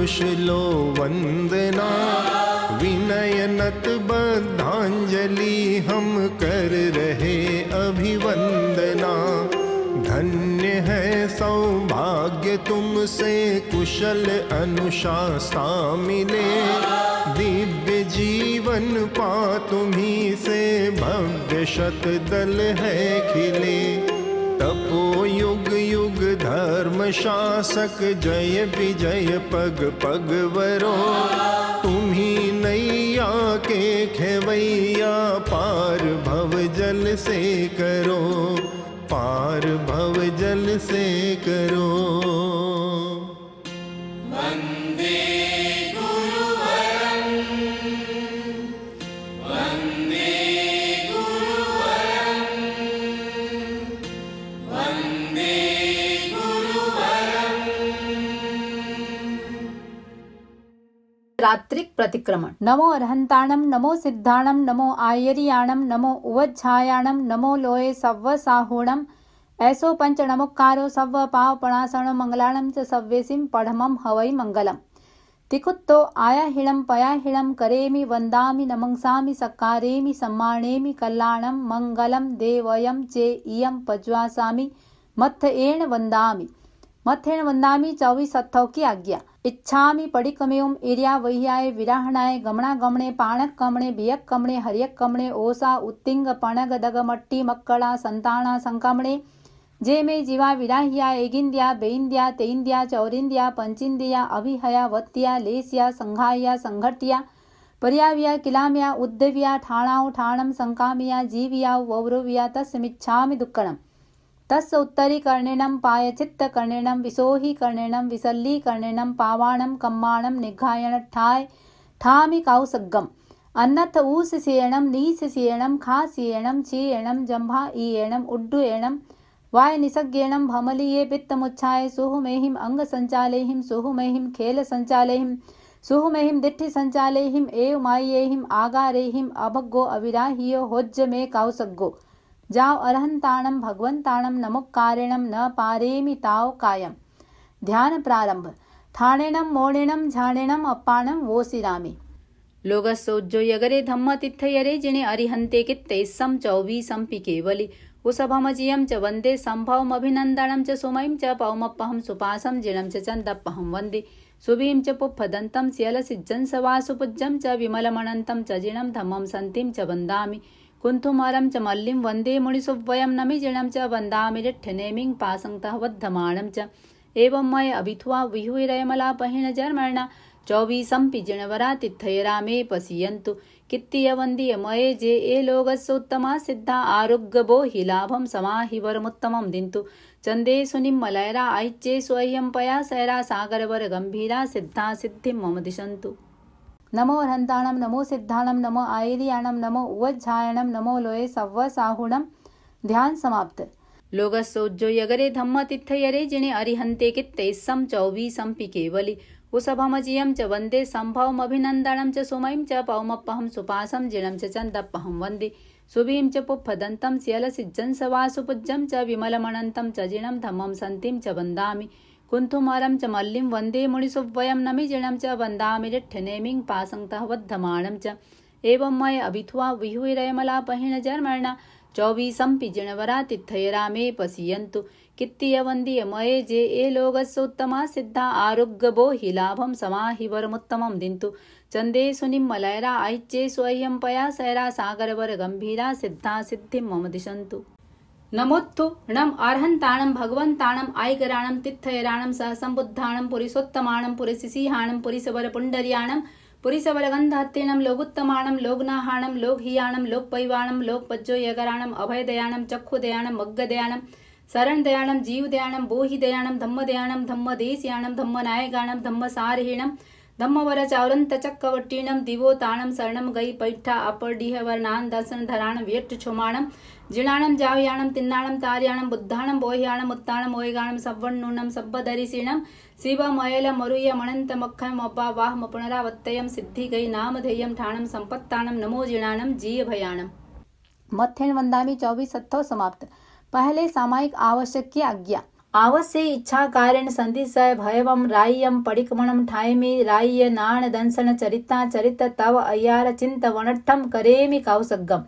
कुशलो वंदना। विनयनत बद्धांजलि हम कर रहे अभिवंदना। धन्य है सौभाग्य तुमसे कुशल अनुशासा मिले। दिव्य जीवन पा तुम्ही से भव्य शतदल है खिले। तपो युग युग धर्म शासक जय विजय पग पग वरो। तुम्ही नैया के खेवैया पार भव जल से करो। पार भव जल से करो। वंदे गुरुवरं वंदे गुरुवरं वंदे गुरुवरं। रात्रिक प्रतिक्रमण। नमो अर्हंताणं नमो सिद्धाणं नमो आयर्याणं नमो उवज्झायाणं नमो लोये सव्वसाहुणं। ऐसो पंच नमोकारो सव्व पावपणासण मंगलाणं च सव्येसिं पढ़मं हवै मंगलम्। तिकुत्तो आयाहिणं पयाहिणं करेमि वन्दामि नमंसामि सकारेमि सम्मानेमि कल्याणं मंगलं देवयं चे इयं पज्वासामि मत्थएण वन्दामि। मत्थेण वन्दामि 24 सत्थों की आज्ञा। इच्छामि पडिकमेवं इर्या वह्याय विराहणाय गमणा गमणे पाणक कमणे बियक कमणे हरियक कमणे ओसा उत्तिंग पणग दगमट्टी मक्कड़ा संताना संकमणे। जे में जीवा विराह्या एगिंद्या बेइंद्या तेइंद्या चौरिंद्या पंचिंद्या अभिहया वत्या लेस्या संघाया संघट्या पर्याव्या किलाम्या उद्धव्या ठाणाव ठाणम संकामिया जीविया वौरव्या तस्मिच्छामि दुक्कणम्। तस्य उत्तरी कर्णेनं पायचित्त कर्णेनं विसोहि कर्णेनं विसल्ली कर्णेनं पावाणं कम्माणं निघायण ठाय ठामि काउसग्गम। अन्नथ ऊससेयणं नीससेयणं खासेयणं चेयणं जंभा ईयणं उड्डुयणं वाय निसग्गेणं भमलीये पित्तमुच्छाय सुहुमेहिं अंग संचालेहिं सुहुमेहिं खेल संचालेहिं सुहुमेहिं दिट्ठि संचालेहिं एव मायेहिं आगारेहिं अभग्गो अविराहियो होज्ज में काउसग्गो। जाओ अर्हंताणं भगवंताणं नमोकारेणं न पारेमि ताव कायम। ध्यान प्रारंभ। ठाणेणं मोणेणं झाणेणं अप्पाणं वोसिरामि। लोगस्सोज्जो यगरे धम्म तिथयरे जिने अरिहंते कित्तेस्सं 24 केवली। उषभमजियं च वन्दे संभवमभिनन्दनं च सुमयं च पौमप्पहं सुपासं जिनं च चन्दप्पहं वन्दे। सुभीं च पुप्फदन्तं स्यलसिज्जं सवासुपूज्यं च विमलमनन्तं च जिनं धम्मं सन्तिं च वन्दामि। कुन्थुमरं च मल्लिं वन्दे मुनिसुव्वयं नमिजिनं च वन्दामि रिट्ठनेमिं पासंतः वद्धमाणं च। एवं मय अभिथुआ विहुरयमलापहिण जर्मणा 24 जिणवरा तिथयरा मे पसियन्तु। कित्तीय वन्दीय मये जे ए लोगस्सोत्तमा सिद्धा आरोग्यबो हि लाभं समाहि वरमुत्तमं दिन्तु। चन्दे सुनिम्मलयरा ऐच्चे स्वयं पया सैरा सागरवर गंभीरा सिद्धा सिद्धिं मम दिशन्तु। नमो अर्हंताणं नमो सिद्धाणं नमो आयर्याणं नमो उवज्झायाणं नमो लोये सव्वसाहुणं। ध्यान समाप्त। लोगस्सोज्जो यगरे धम्म तिथयरे जिने अरिहंते कित्तेस्सं 24 केवली। उषभमजियं च वन्दे संभवमभिनन्दनं च सुमयं च पौमप्पहं सुपासं जिनं च चन्दप्पहं वन्दे। सुभीं च पुप्फदन्तं स्यलसिज्जं सवासुपूज्यं च विमलमनन्तं च जिनं धम्मं सन्तिं च वन्दामि। कुन्थुमरं च मल्लिं वन्दे मुनिसुव्वयं नमिजिनं च वन्दामि रिट्ठनेमिं पासंतः वद्धमाणं च। एवं मय अभिथुआ विहुरयमलापहिण जर्मणा 24 जिणवरा तिथयरा मे पसियन्तु। कित्तीय वन्दीय मये जे ए लोगस्सोत्तमा सिद्धा आरोग्यबो हि लाभं समाहि वरमुत्तमं दिन्तु। चन्दे सुनिम्मलयरा ऐच्चे स्वयं पया सैरा सागरवर गंभीरा सिद्धा सिद्धिं मम दिशन्तु। नमोत्थु णम् अर्हंताणं भगवंताणं आयकराणं तिथयराणं सहसंबुद्धाणं पुरिसोत्तमाणं पुरिसिंहाणं पुरिसवर पुंडर्याणं पुरिसवरगन्धहत्तेणं लोगुत्तमाणं लोकनाहाणं लोकहियाणं लोकपैवाणं लोकपज्जो यगराणं अभयदयाणं चक्षुदयाणं मग्गदयाणं शरणदयाणं जीवदयाणं बोहिदयाणं धम्मदयाणं धम्मदेशयाणं धम्मनायकाणं धम्मसारहीणं धम्मवरचावरन्तचक्रवर्तीणं दिवोताणं शरणं गई पैठा अपरडीहवर्णान् दर्शनधराणं व्यट्टछोमाणं जिणाणं जावयाणं तिन्नाणं तार्याणं बुद्धाणं बोह्याणं उत्ताणं ओयगाणं सव्वन्नूनं सब्बदरिसीणं शिवमयल मरुय मणन्तमख्यं अब्बावाहम पुनरावत्तयं सिद्धिगै नामधेयं ठाणं संपत्ताणं नमो जिणाणं जीयभयाणं। मत्थेण वंदामि 24 समाप्त। पहले सामायिक आवश्यक की आज्ञा। आवश्य इच्छा कारण संधिसय भयवम राय्यम पडिकमणम ठायमी राय्य नाण दंसन चरिता चरित तव अय्यार चिंत वनट्ठम करेमि कौसग्गम।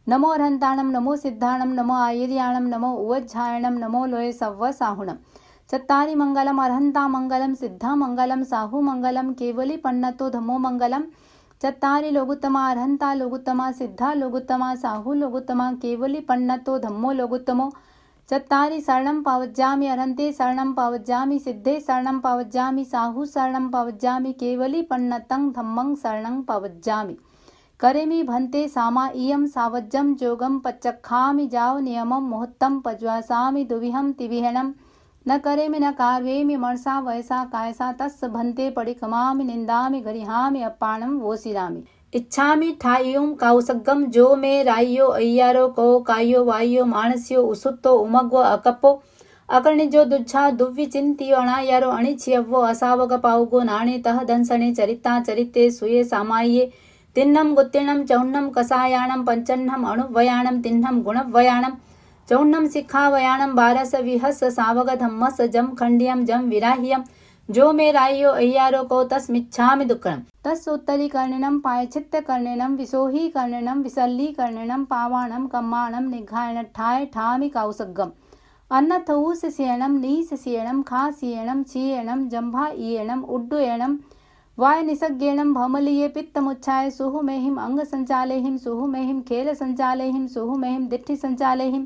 नमो अरहंताणं नमो सिद्धाणं नमो आयर्याणं नमो उवज्झायणं नमो लोये सव्व साहुणं। चत्तारि मंगलम अरहंता मंगलम सिद्धा मंगलम साहू मंगलम केवली पन्नतो धम्मो मंगलम। चत्तारि लोगुत्तमा अरहंता लोगुत्तमा सिद्धा लोगुत्तमा साहू लोगुत्तमा केवली पन्नतो धम्मो लोगुत्तमो। चत्तारि शरणं पावज्जामि अरहन्ते शरणं पावज्जामि सिद्धे शरणं पावज्जामि साहू शरणं पावज्जामि केवली पन्नतं धम्मं शरणं पावज्जामि। करेमि भन्ते सामा इयं सावज्जं जोगं पच्चक्खामि जाव नियमं मुहूर्तं पज्वासामि दुविहं तिविहणं। न करेमि न कार्वेमि मर्षा वयसा कायसा तस्य भन्ते पडिकमामि निन्दामि गरिहामि अपाणं वोसिरामि। इच्छामि ठायुं कौसग्गम जो मे रायो अय्यारो को कायो वायो मानस्यो उसुत्तो उमग्व अकप्पो अकर्णिजो दुच्छा दुव्वि चिंतियो अणायारो अणिच्छियव्वो असावग पाउगो नाणे तह दंसने चरिता चरिते सुये सामाये तिन्नम गुत्तिणम चौन्नम कसायाणम पंचन्नम अणुवयाणम तिन्नम गुणवयाणम चौन्नम सिक्खावयाणम बारस विहस सावग धम्मस जम खंडियम जम विराह्यम। जो मे रायो अय्यारो को तस्मिच्छामि दुक्कड़म तस्सोत्तरी कर्णिनम पायच्छित्त कर्णिनम विसोही कर्णिनम विसल्ली कर्णिनम पावाणम कम्माणम निघायण ठाय ठामि कौसग्गम। अन्नथऊस सियणम नीस सियणम खा सियणम चीयणम जंभा इयणम उड्डुयणम वाय निसग्गेणम भमलिये पित्तमुच्छाय सुहु मेहिम अंग संचालेहिम सुहु मेहिम खेल संचालेहिम सुहु मेहिम दिट्ठि संचालेहिम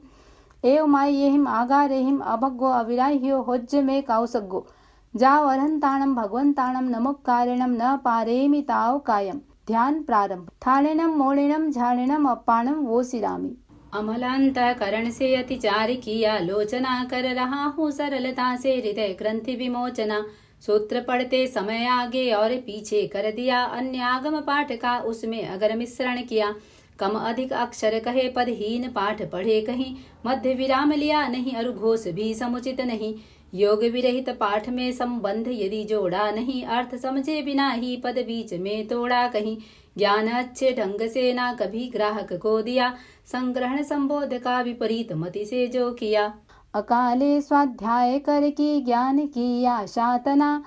एव मायेहिम आगारेहिम अभग्गो अविराह्यो होज्य मे कौसग्गो। जाव अरहंताणं भगवंताणं नमोक्कारिणं न पारेमि ताव कायम। ध्यान प्रारंभ। ठाणिणं मोणिणं झाणिणं अपाणं वोसिरामि। अमलांतकरण से अतिचार किया लोचना कर रहा हूँ सरलता से हृदय ग्रंथि विमोचना। सूत्र पढ़ते समय आगे और पीछे कर दिया अन्य आगम पाठ का उसमें अगर मिश्रण किया। कम अधिक अक्षर कहे पदहीन पाठ पढ़े कहीं मध्य विराम लिया नहीं और घोष भी समुचित नहीं। योग विरहित पाठ में संबंध यदि जोड़ा नहीं अर्थ समझे बिना ही पद बीच में तोड़ा कहीं। ज्ञान अच्छे ढंग से ना कभी ग्राहक को दिया संग्रहण संबोध का विपरीत मति से जो किया। अकाले स्वाध्याय कर की ज्ञान किया शातना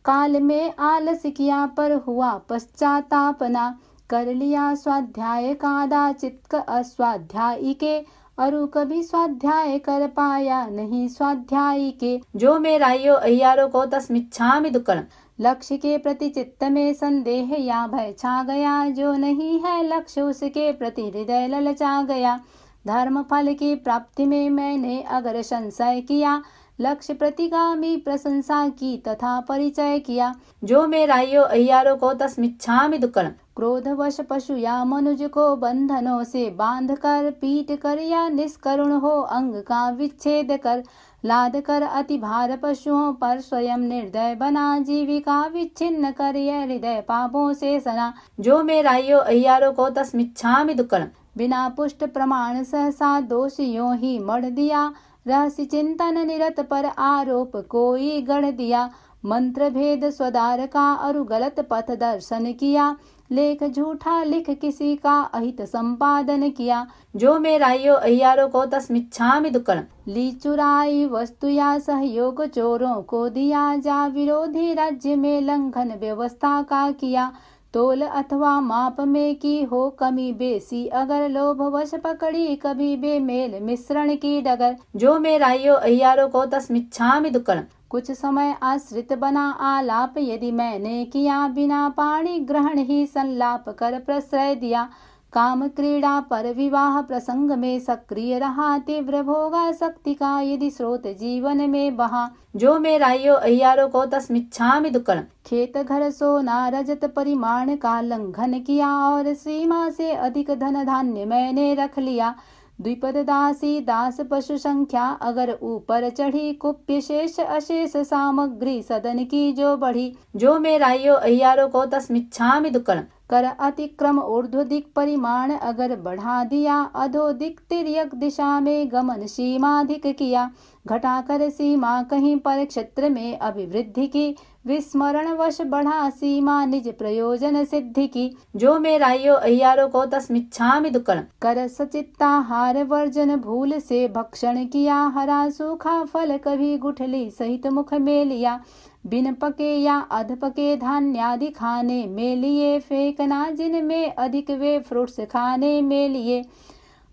काल में आलस किया पर हुआ पश्चातापना। कर लिया स्वाध्याय कादाचित अस्वाध्यायी के अरु कभी स्वाध्याय कर पाया नहीं स्वाध्यायी के। जो मे रायो अय्यारो को तस्मिच्छामि दुक्कड़म। लक्ष्य के प्रति चित्त में संदेह या भय छा गया जो नहीं है लक्ष्य उसके प्रति हृदय ललचा गया। धर्म फल की प्राप्ति में मैंने अगर संशय किया लक्ष्य प्रतिगामी प्रशंसा की तथा परिचय किया। जो मे रायो अय्यारो को तस्मिच्छामि दुक्कड़म। क्रोधवश पशु या मनुज को बंधनों से बांध कर पीट कर या निष्करुण हो अंग का विच्छेद कर लाद कर अति भार पशुओं पर स्वयं निर्दय बना जीविका विच्छिन्न कर यह हृदय पापों से सना। जो मे रायो अय्यारो को तस्मिच्छामि दुक्कड़म। बिना पुष्ट प्रमाण सहसा दोष यों ही मढ़ दिया रहस्य चिंतन निरत पर आरोप कोई गढ़ दिया। मंत्र भेद स्वदार का अरु गलत पथ दर्शन किया लेख झूठा लिख किसी का अहित संपादन किया। जो मे रायो अय्यारो को तस्मिच्छामि दुक्कड़म। ली चुराई वस्तु या सहयोग चोरों को दिया जा विरोधी राज्य में लंघन व्यवस्था का किया। तोल अथवा माप में की हो कमी बेसी अगर लोभवश पकड़ी कभी बेमेल मिश्रण की डगर। जो मे रायो अय्यारो को तस्मिच्छामि दुक्कड़म। कुछ समय आश्रित बना आलाप यदि मैंने किया बिना पाणी ग्रहण ही संलाप कर प्रश्रय दिया। काम क्रीड़ा पर विवाह प्रसंग में सक्रिय रहा तीव्र भोगा शक्ति का यदि स्रोत जीवन में बहा। जो मे रायो अय्यारो को तस्मिच्छामि दुक्कड़म। खेत घर सोना रजत परिमाण का लंघन किया और सीमा से अधिक धन धान्य मैंने रख लिया। द्विपद दासी दास पशु संख्या अगर ऊपर चढ़ी कुप्य शेष अशेष सामग्री सदन की जो बढ़ी। जो मे रायो अय्यारो को तस्मिच्छामि दुक्कड़म। कर अतिक्रम ऊर्ध्व दिक परिमाण अगर बढ़ा दिया, अधो दिक तिर्यक दिशा में गमन सीमाधिक किया, घटाकर सीमा कहीं पर क्षेत्र में अभिवृद्धि की, विस्मरण वश बढ़ा सीमा निज प्रयोजन सिद्धि की। जो मेराइयो अय्यारों को तस्मिच्छामि दुक्कड़म। कर सचित्ताहार वर्जन भूल से भक्षण किया, हरा सूखा फल कभी गुठली सहित मुख में लिया, बिन पके या अध पके धान्यादि खाने में लिए, फेंकना जिनमें अधिक वे फ्रूट्स खाने में लिए।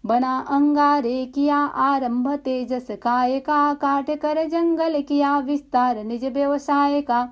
बना अंगारे किया आरंभ तेजस काय का, काट कर जंगल किया विस्तार निज व्यवसाय का,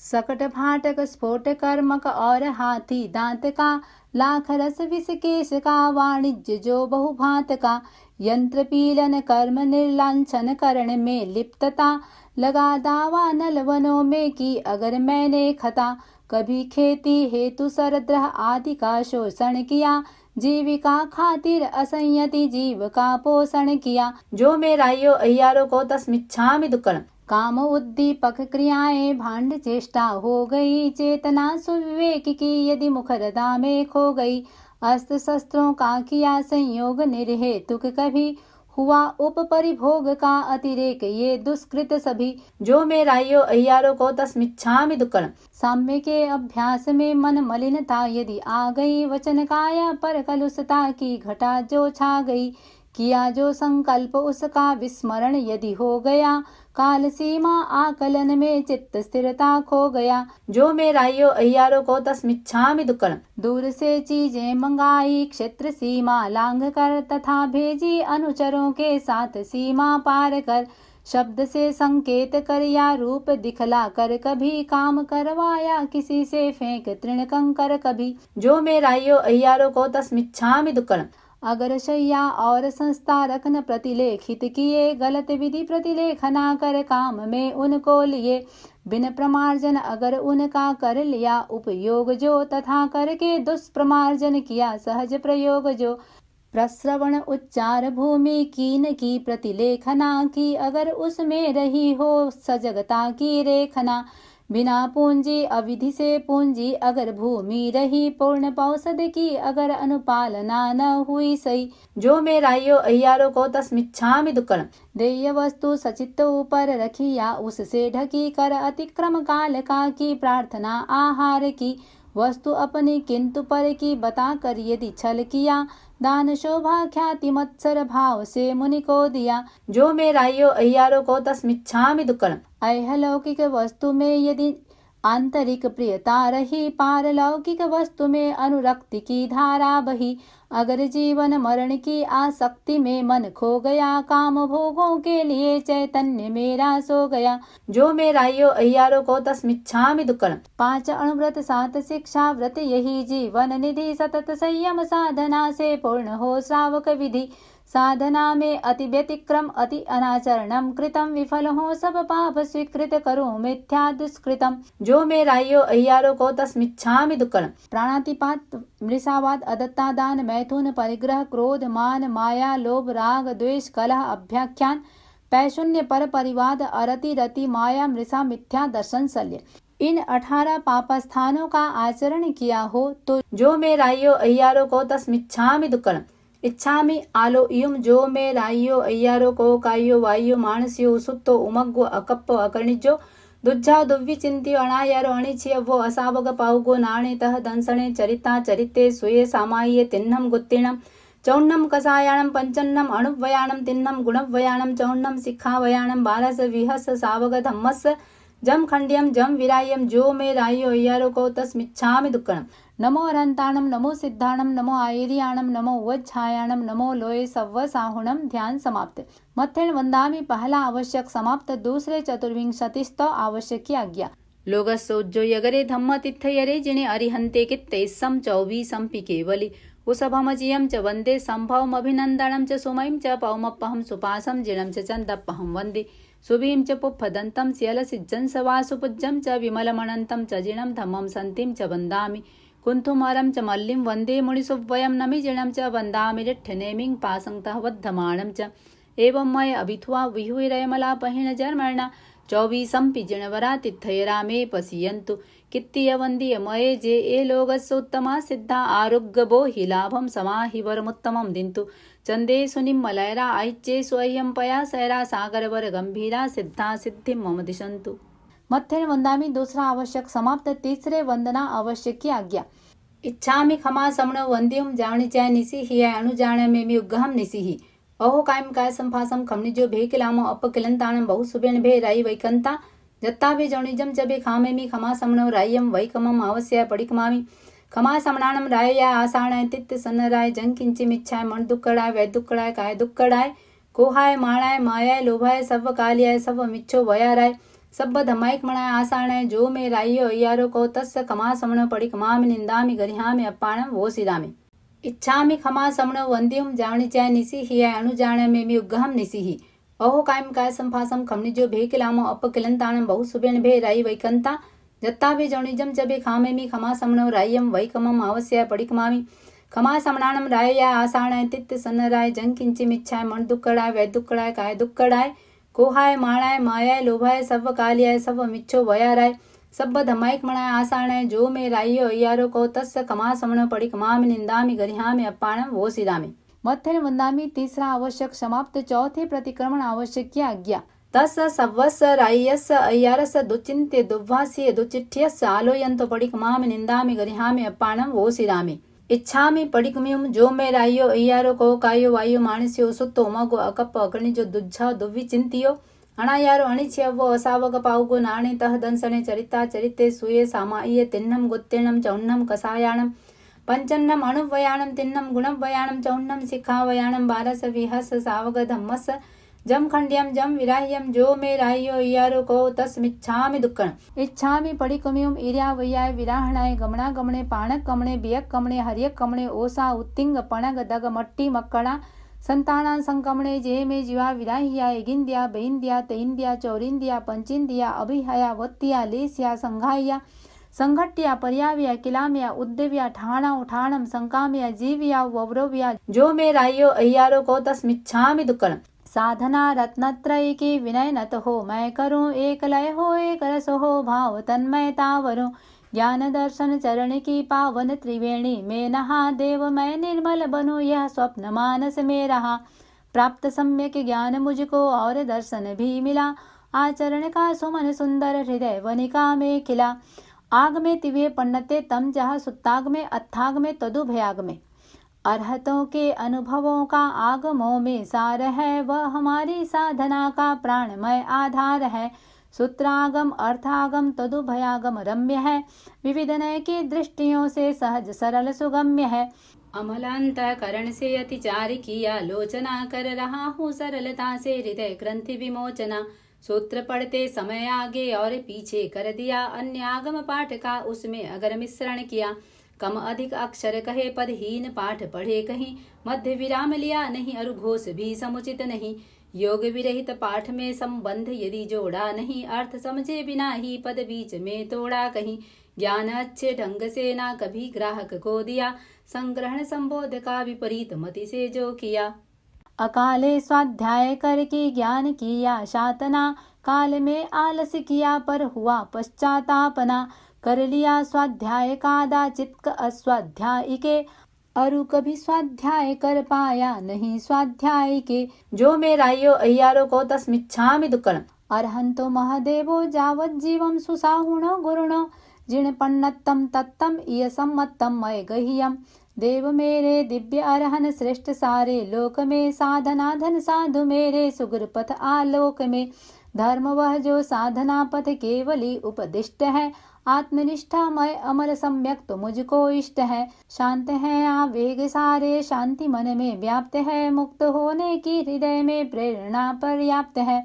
सकट फाटक स्फोट कर्मक और हाथी दांत का, लाख रस विष केश का वाणिज्य जो बहुभांत का, यंत्र पीलन कर्म निर्लांछन करण में लिप्तता, लगा दावा नल वनों में की अगर मैंने खता, कभी खेती हेतु सरद्रह आदि का शोषण किया, जीविका खातिर असंयति जीव का पोषण किया। जो मेराइयो अय्यारों को तस्मिच्छामि दुक्कड़म। काम उद्दीपक क्रियाएं भांड चेष्टा हो गई, चेतना सुविवेक की यदि मुखरदा में खो गई, अस्त्र शस्त्रों का किया संयोग निर्हेतुक कभी, हुआ उपपरिभोग का अतिरेक ये दुष्कृत सभी। जो मेराइयो अय्यारों को तस्मिच्छामि दुक्कड़म। साम्य के अभ्यास में मन मलिनता यदि आ गई, वचन काया पर कलुषता की घटा जो छा गई, किया जो संकल्प उसका विस्मरण यदि हो गया, काल सीमा आकलन में चित्त स्थिरता खो गया। जो मेराइयो अय्यारों को तस्मिच्छामि दुक्कड़म। दूर से चीजें मंगाई क्षेत्र सीमा लांघ कर, तथा भेजी अनुचरों के साथ सीमा पार कर, शब्द से संकेत कर या रूप दिखला कर, कभी काम करवाया किसी से फेंक तृण कंकर कभी। जो मेराइयो अय्यारों को तस्मिच्छामि दुक्कड़म। अगर शैया और संस्था रखन प्रतिलेखित किए, गलत विधि प्रतिलेखना कर काम में उनको लिए, बिन प्रमार्जन अगर उनका कर लिया उपयोग जो, तथा करके दुष्प्रमार्जन किया सहज प्रयोग जो, प्रश्रवण उच्चार भूमि कीन की प्रतिलेखना की, अगर उसमें रही हो सजगता की रेखना, बिना पूंजी अविधि से पूंजी अगर भूमि रही, पूर्ण पौषध की अगर अनुपालना न हुई सही। जो मेराइयो अय्यारों को तस्मिच्छामि दुक्कड़म। देय वस्तु सचित्त ऊपर रखी या उससे ढकी, कर अतिक्रम काल का की प्रार्थना आहार की, वस्तु अपनी किंतु पर की बता कर यदि छल किया, दान शोभा ख्याति मत्सर भाव से मुनि को दिया। जो मेराइयो अय्यारों को तस्मिच्छामि दुक्कड़म। ऐहलौकिक वस्तु में यदि आंतरिक प्रियता रही, पारलौकिक वस्तु में अनुरक्ति की धारा बही, अगर जीवन मरण की आसक्ति में मन खो गया, काम भोगों के लिए चैतन्य मेरा सो गया। जो मेराइयो अय्यारों को तस्मिच्छामि दुक्कड़म। 5 अणुव्रत 7 शिक्षा व्रत यही जीवन निधि, सतत संयम साधना से पूर्ण हो श्रावक विधि, साधना में अति व्यतिक्रम अति अनाचरणम कृतम, विफल हो सब पाप स्वीकृत करो मिथ्या दुष्कृतम। जो मेराइयो अय्यारों को तस्मिच्छामि दुक्कड़म। प्राणातिपात मृषावाद अदत्ता दान मैथुन परिग्रह क्रोध मान माया लोभ राग द्वेष कलह अभ्याख्यान पैशून्य पर परिवाद अरति रति माया मृषा मिथ्या दर्शन शल्य, इन 18 पापस्थानों का आचरण किया हो तो जो मेराइयो अय्यारों को तस्मिच्छामि दुक्कड़म। इच्छामि आलो इयुम। जो मेराइयो अय्यारों को कायो वायो मानसियो सुत्तो उमग्गो अकप्पो अकर्णिजो, दुज्झा दुव्वि चिंतियो अणायारो अणिचियव्वो असावग पाउगो नाणेतः दंसणे चरिता चरिते सुये सामाये तिन्नम गुत्तिणम, चौन्नम कसायाणम पंचन्नम अणुव्वयाणम तिन्नम गुणव्वयाणम, चौन्नम सिक्खावयाणम बारस विहस सावग धम्मस जम खंड्यम जम विरायम। जो मेराइयो अय्यारों को तस्मिच्छामि दुक्कड़म। नमो अरहंताणम नमो सिद्धाणम नमो आयरियाणम नमो उवच्छायाणम नमो लोये सव्वसाहुणम। ध्यान समाप्त। मत्थेन वंदामि पहला आवश्यक समाप्त, दूसरे चतुर्विंशतिस्तव आवश्यक की आज्ञा। लोगस्सोज्जोयगरे धम्म तिथयरे जिने अरिहंते कित्तैस्सम चौबीसंपि केवली, उषभमजियं च वन्दे संभवमभिनन्दनं च सुमयं च पौमप्पहं सुपासं जिनं च चन्दप्पहं वन्दे, सुभीं च पुप्फदन्तं स्यलसिज्जं सवासुपूज्यं च विमलमणन्तं च जिनं धम्मं सन्तिं च वन्दामि, कुन्थुमरं च मल्लिं वन्दे मुनिसुव्वयं नमिजिनं च वन्दामि रिट्ठनेमिं पासंतः वद्धमानं च। एवं मय अभिथुआ विहुरयमला पहिन जर्मणा चौबीसंपि जिणवरा तिथयरा मे पश्यन्तु कित्तीय वंदीय मये जे ए लोगस्य उत्तमा सिद्धा आरोग्यबो हि लाभम समाहि वरमुत्तमं दिन्तु चंदे सुनिम्मलयरा ऐच्चे स्वयं पया सैरा सागरवर गंभीरा सिद्धा सिद्धि मम दिशन्तु। मत्थेन वंदामि दूसरा आवश्यक समाप्त, तीसरे वंदना आवश्यक की आज्ञा। इच्छामि खमा समण वंद्युम जावणी चय निसी ही अनुजाण में मी उग्गहम निसी ही अहो कायम काय संफासम खमनिजो भे किलामो अपकिलंताणम बहु सुबेन भे राई वैकंता जत्ता भे जौनिजम चबे खामे मी खमा समण रायम वैकमम आवश्य पडिकमामि खमा समणाणम रायया आसाणाय तित्त सन्नराय जंग किंचिमिच्छाय मन दुक्कड़ाय वै दुक्कड़ाय काय दुक्कड़ाय कोहाय माणाय मायाय लोभाय सव कालियाय सव मिच्छो वयाराय सब धमाइक मणाय आसाणाय जो मे राइयो अय्यारो को तस्य खमा समण पडिकमामि निंदामि गरिहामि अप्पाणम वो सिदामि इच्छामि खमा समण वंद्युम जावणी चय निसी ही अनुजाण में मी उग्गहम निसी ही अहो कायम काय संफासम खमनिजो भे किलामो अपकिलंताणम बहु सुबेन भे राई वैकंता जत्ता भे जौनिजम चबे खामे मी खमा समण रायम वैकमम आवश्य पडिकमामि खमा समणाणम रायया आसाणाय तित्त सन्नराय जंग किंचिमिच्छाय मन दुक्कड़ाय वै दुक्कड़ाय काय दुक्कड़ाय कोहाय माणाय मायाय लोभाय सव कालियाय सव मिच्छो वयाराय सब धमाइक मणाय आसाणाय जो मे राइयो अय्यारो को तस्य खमा समण पडिकमामि निंदामि गरिहामि अप्पाणम वो सिदामि। मत्थेन वंदामि तीसरा आवश्यक समाप्त, चौथे प्रतिक्रमण आवश्यक की आज्ञा। तस् सव्वस्य राय्यस्य अय्यारस्य दुचिन्त्य दुर्वास्य दुचिठ्यस्य आलोयन्तो पडिकमामि निंदामि गरिहामि अप्पाणम वो सिदामि। इच्छामि पडिकम्युम जो मे राइयो अय्यारो को कायो वायो मानस्यो सुत्तो मगो अकप्प अकणिजो दुज्झा दुव्विचिंतियो अणायारो अणिच्यवो असावग पाउगो नाणे तह दंसने चरिता चरिते सुये सामाइये तिन्नम गुत्तेणम चौन्नम कसायाणम पंचन्नम अणुवयाणम तिन्नम गुणवयाणम चौन्नम शिखावयाणम बारस विहस सावग धम्मस जम खंड्यम जम विराह्यम जो मे राह्यो अय्यारो को तस्मिच्छामि दुक्कण इच्छामि पडिकम्युम इर्या वयाय विराहणाय गमणा गमणे पाणक कमणे बियक कमणे हरियक कमणे ओसा उत्तिंग पणग दग मट्टी मक्कणा संताना संकमणे जे मे जीवा विराह्या एगिंद्या बेइंद्या तेइंद्या चौरिंद्या पंचिंद्या अभिहया वत्तिया लेस्या संघाया संघट्या पर्याव्या किलाम्या उद्देव्या ठाणा उठाणम संकाम्या जीव्या वव्रव्या जो मे राह्यो अय्यारो को तस्मिच्छामि दुक्कण साधना रत्नत्रय की विनय नत हो मैं करूं एक लय हो एक रस हो भाव तन्मयता वरूं ज्ञान दर्शन चरण की पावन त्रिवेणी में नहा देव मैं निर्मल बनूं यह स्वप्न मानस में रहा प्राप्त सम्यक ज्ञान मुझको और दर्शन भी मिला आचरण का सुमन सुंदर हृदय वनिका में खिला आग में तिवे पन्नते तम जहाँ सुत्ताग में अत्थाग में तदु भयाग में अरहतों के अनुभवों का आगमों में सार है वह हमारी साधना का प्राणमय आधार है सूत्रागम अर्थागम तदुभयागम रम्य है विविध नय की दृष्टियों से सहज सरल सुगम्य है अमलांतकरण से अतिचार किया लोचना कर रहा हूँ सरलता से हृदय ग्रंथि विमोचना सूत्र पढ़ते समय आगे और पीछे कर दिया अन्य आगम पाठ का उसमें अगर मिश्रण किया कम अधिक अक्षर कहे पदहीन पाठ पढ़े कहीं मध्य विराम लिया नहीं और घोष भी समुचित नहीं योग विरहित पाठ में संबंध यदि जोड़ा नहीं अर्थ समझे बिना ही पद बीच में तोड़ा कहीं ज्ञान अच्छे ढंग से ना कभी ग्राहक को दिया संग्रहण संबोध का विपरीत मति से जो किया अकाले स्वाध्याय करके ज्ञान किया शातना काल में आलस किया पर हुआ पश्चातापना कर लिया स्वाध्याय कादाचित अस्वाध्याय के अरु कभी स्वाध्याय कर पाया नहीं स्वाध्याय के जो मे राह्यो अय्यारो को तस्मिच्छामि दुक्कण अर्हन्तो महादेवो जावत जीवम सुसाहुणो गुरुणो जिण पन्नत्तम तत्तम इय सम्मत्तम मय गह्यम देव मेरे दिव्य अरहन श्रेष्ठ सारे लोक में साधना धन साधु मेरे सुगुर पथ आलोक में धर्म वह जो साधना पथ केवली उपदिष्ट है आत्मनिष्ठामय अमल सम्यक तो मुझको इष्ट है शांत है आवेग सारे शांति मन में व्याप्त है मुक्त होने की हृदय में प्रेरणा पर्याप्त है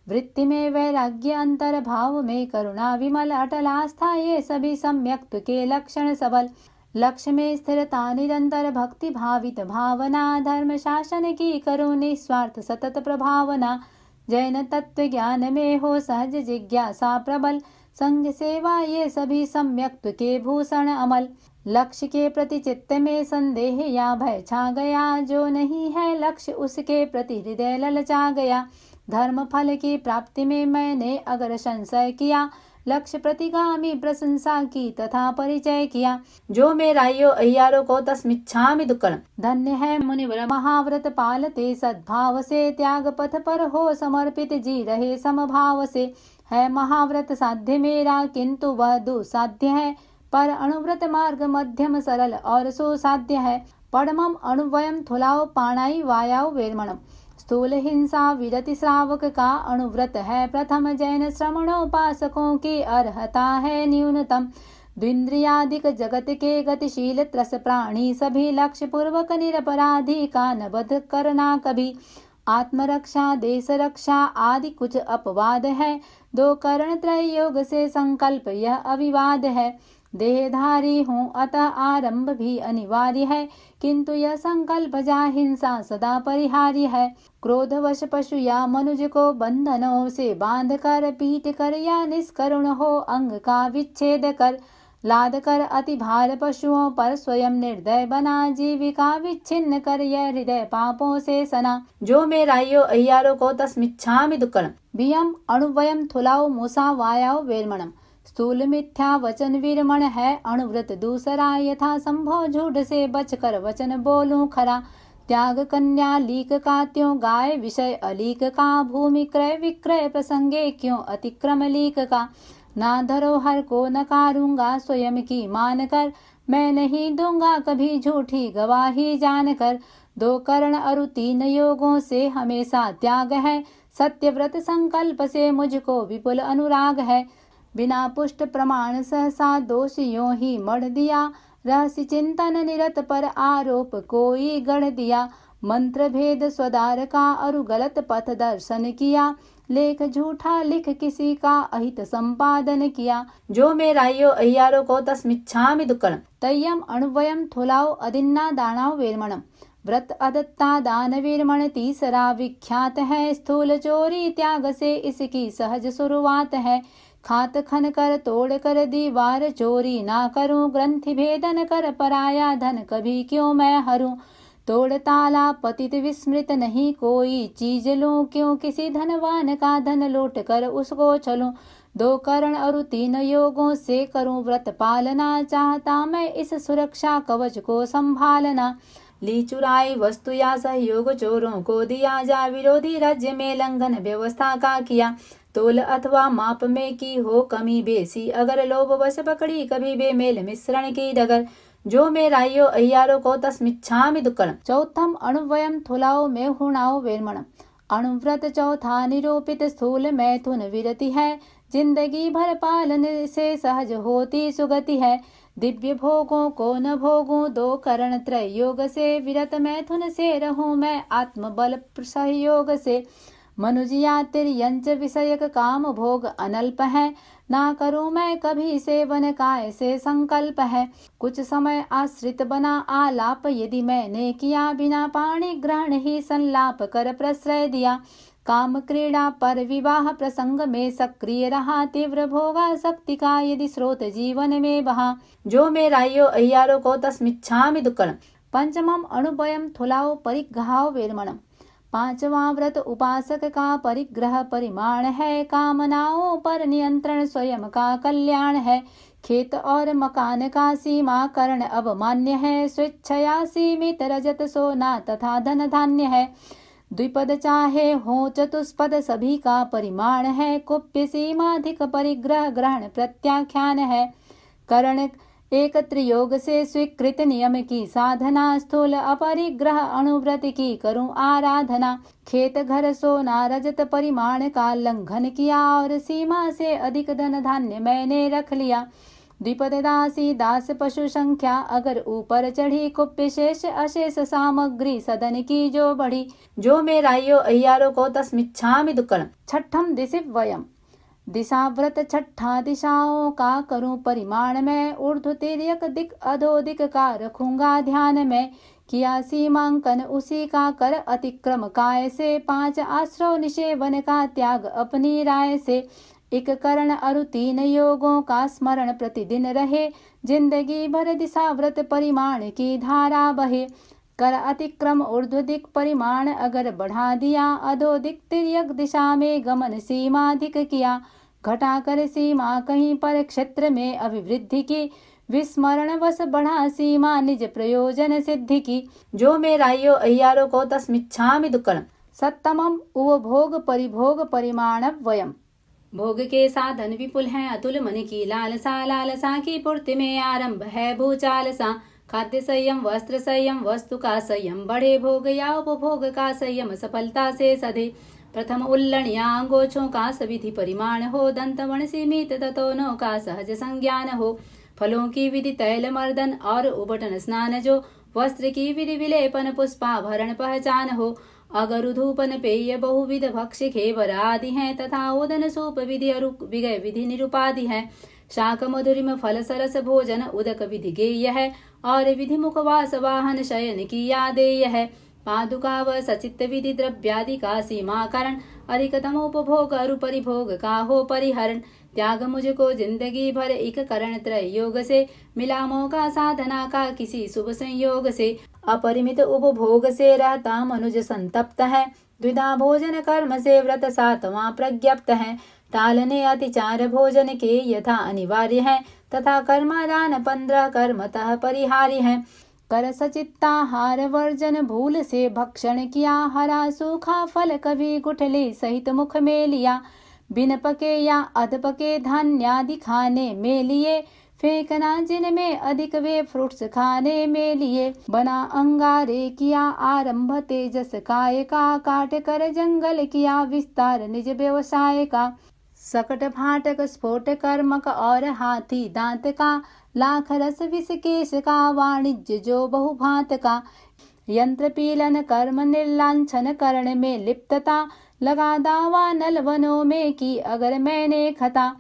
वृत्ति में वैराग्य अंतर भाव में करुणा विमल अटल आस्था ये सभी सम्यक के लक्षण सबल लक्ष्य में स्थिरता निरंतर भक्ति भावित भावना धर्म शासन की करो निस्वार्थ सतत प्रभावना जैन तत्व ज्ञान में हो सहज जिज्ञासा प्रबल संग सेवा ये सभी सम्यक्त के भूषण अमल लक्ष्य के प्रति चित्त में संदेह या भय छा गया जो नहीं है लक्ष्य उसके प्रति हृदय ललचा गया धर्म फल की प्राप्ति में मैंने अगर संशय किया, लक्ष्य प्रतिगामी प्रशंसा की तथा परिचय किया। जो मेरायो अय्यारो को तस्मिच्छामि दुक्कड़म। धन्य है मुनिवर महाव्रत पालते सद्भाव से, त्याग पथ पर हो समर्पित जी रहे समभाव से। है महाव्रत साध्य मेरा किंतु वह दुसाध्य है, पर अनुव्रत मार्ग मध्यम सरल और सुसाध्य है। पड़मम अणुवयम थुलाओ पाणाई वायाओ वेरमणम। स्थूल हिंसा विरति श्रावक का अणुव्रत है प्रथम, जैन श्रमणोपासकों की अर्हता है न्यूनतम। द्विंद्रियादिक जगत के गतिशील त्रस प्राणी सभी, लक्ष्य पूर्वक निरपराधी का न बध करना कभी। आत्मरक्षा देश रक्षा आदि कुछ अपवाद है, दो करण त्रय योग से संकल्प यह अविवाद है। देहधारी हूँ अतः आरंभ भी अनिवार्य है, किंतु यह संकल्प जा हिंसा सदा परिहार्य है। क्रोधवश पशु या मनुज को बंधनों से बांध कर, पीट कर या निष्करुण हो अंग का विच्छेद कर, लाद कर अति भार पशुओं पर स्वयं निर्दय बना, जीविका विच्छिन्न कर यह हृदय पापों से सना। जो मेरायो अय्यारो को तस्मिच्छामि दुक्कड़म। बियम अणुवयम थुलाओ मूसा वायाओ वेरमणम। स्थूल मिथ्या वचन विरमण है अणुव्रत दूसरा, यथा संभव झूठ से बचकर वचन बोलूं खरा। त्याग कन्या लीक का त्यों गाय विषय अलीक का, भूमि क्रय विक्रय प्रसंगे क्यों अतिक्रम लीक का। ना धरोहर को नकारूंगा स्वयं की मान कर, मैं नहीं दूंगा कभी झूठी गवाही जानकर। दो करण अरु तीन योगों से हमेशा त्याग है, सत्यव्रत संकल्प से मुझको विपुल अनुराग है। बिना पुष्ट प्रमाण सहसा दोष यों ही मढ़ दिया, रहस्य चिंतन निरत पर आरोप कोई गढ़ दिया। मंत्र भेद स्वदार का अरु गलत पथ दर्शन किया, लेख झूठा लिख किसी का अहित संपादन किया। जो मेरायो अय्यारो को तस्मिच्छामि दुक्कड़म। तय्यम अणुवयम थुलाओ अदिन्ना दानाओ वेरमणम। व्रत अदत्ता दान वीरमण तीसरा विख्यात है, स्थूल चोरी त्याग से इसकी सहज शुरुआत है। खात खन कर तोड़ कर दीवार चोरी ना करूं, ग्रंथि भेदन कर पराया धन कभी क्यों मैं हरूं। तोड़ ताला पतित विस्मृत नहीं कोई चीज लूं, क्यों किसी धनवान का धन लूट कर उसको चलूं। दो करण और तीन योगों से करूं व्रत पालना, चाहता मैं इस सुरक्षा कवच को संभालना। ली चुराई वस्तु या सहयोग चोरों को दिया जा, विरोधी राज्य में लंघन व्यवस्था का किया। तोल अथवा माप में की हो कमी बेसी, अगर लोभ वश पकड़ी कभी बेमेल मिश्रण की डगर। जो मेरायो अय्यारो को तस्मिच्छामि दुक्कड़म। चौथम अणुवयम थुलाओ में हुणाओ वेरमणम। अणुव्रत चौथा निरूपित स्थूल मैथुन विरति है, जिंदगी भर पालन से सहज होती सुगति है। दिव्य भोगों को न भोगूं, दो करण त्रय योग से, विरत मैथुन से रहूं मैं आत्मबल सहयोग से। मनुजिया तिर्यंच विषयक काम भोग अनल्प है, ना करूं मैं कभी सेवन का ऐसे संकल्प है। कुछ समय आश्रित बना आलाप यदि मैंने किया, बिना पाणी ग्रहण ही संलाप कर प्रश्रय दिया। काम क्रीड़ा पर विवाह प्रसंग में सक्रिय रहा, तीव्र भोगा शक्ति का यदि स्रोत जीवन में बहा। जो मेरायो अय्यारो को तस्मिच्छामि दुक्कड़म। पंचमम अणुवयम थुलाओ परिग्रहाओ वेरमणम। पांचवा व्रत उपासक का परिग्रह परिमाण है, कामनाओं पर नियंत्रण स्वयं का कल्याण है। खेत और मकान का सीमा करण अवमान्य है, स्वेच्छया सीमित रजत सोना तथा धन धान्य है। द्विपद चाहे हो चतुष्पद सभी का परिमाण है, कुप्य सीमाधिक परिग्रह ग्रहण प्रत्याख्यान है। करण एक त्रियोग से स्वीकृत नियम की साधना, स्थूल अपरिग्रह अणुव्रत की करूं आराधना। खेत घर सोना रजत परिमाण का लंघन किया, और सीमा से अधिक धन धान्य मैंने रख लिया। द्विपद दासी दास पशु संख्या अगर ऊपर चढ़ी, कुप्य शेष अशेष सामग्री सदन की जो बढ़ी। जो मेरायो अय्यारो को तस्मिच्छामि दुक्कड़म। छठम दिशिवयम। दिशाव्रत छठा दिशाओं का करूं परिमाण में, ऊर्ध्व तिर्यक दिक अधोदिक का रखूंगा ध्यान में। किया सीमांकन उसी का कर अतिक्रम काय से, पांच आश्रव निषेवन का त्याग अपनी राय से। एक करण अरु तीन योगों का स्मरण प्रतिदिन रहे, जिंदगी भर दिशाव्रत परिमाण की धारा बहे। कर अतिक्रम ऊर्ध्वदिक परिमाण अगर बढ़ा दिया, अधोदिक तिर्यक दिशा में गमन सीमा अधिक किया, घटा कर सीमा कहीं पर क्षेत्र में अभिवृद्धि की, विस्मरण वश बढ़ा सीमा निज प्रयोजन सिद्धि की। जो मेराइयो अय्यारो को तस्मिच्छामि दुक्कड़म। सप्तमम उपभोग परिभोग परिमाण वयम। भोग के साधन विपुल हैं, अतुल मन की लालसा, लालसा की पूर्ति में आरंभ है भूचालसा। खाद्य संयम, वस्त्र संयम, वस्तु का संयम, बढ़े भोग या उपभोग का संयम सफलता से सधे। प्रथम उल्लण या अंगोछों का सविधि परिमाण हो, दंतवण सीमित ततोनों का सहज संज्ञान हो। फलों की विधि तैल मर्दन और उबटन स्नान जो, वस्त्र की विधि विलेपन पुष्पाभरण पहचान हो। अगर धूपन पेय बहुविध भक्ष्य खेवर आदि हैं, तथा उदन सूप विधि अरुक विगय विधि निरुपाधि है। शाक मधुरिम फल सरस भोजन उदक विधि गेय है, और विधि मुखवास वाहन शयन की आदेय है। पादुका व सचित विधि द्रव्यादि का सीमाकरण, अधिकतम उपभोग अरु परिभोग का हो परिहरण। त्याग मुझको जिंदगी भर इक करण त्रय योग से, मिला मौका साधना का किसी शुभ संयोग से। अपरिमित उपभोग से रहता मनुज संतप्त है, द्विधा भोजन कर्म से व्रत सातवां प्रज्ञप्त है। टालने अतिचार भोजन के यथा अनिवार्य है, तथा कर्मादान 15 कर्मतः परिहार्य है। कर सचित्ताहार वर्जन, भूल से भक्षण किया, हरा सूखा फल कभी गुठली सहित मुख में लिया। बिन पके या अध पके धान्यादि खाने में लिए, फेंकना जिनमें अधिक वे फ्रूट्स खाने में लिए। बना अंगारे किया आरंभ तेजस काय का, काट कर जंगल किया विस्तार निज व्यवसाय का। सकट फाटक स्फोट कर्मक और हाथी दांत का, लाख रस विष केश का वाणिज्य जो बहुभांत का। यंत्र पीलन कर्म निर्लांछन करण में लिप्तता, लगा दावा नल वनों में की अगर मैंने खता।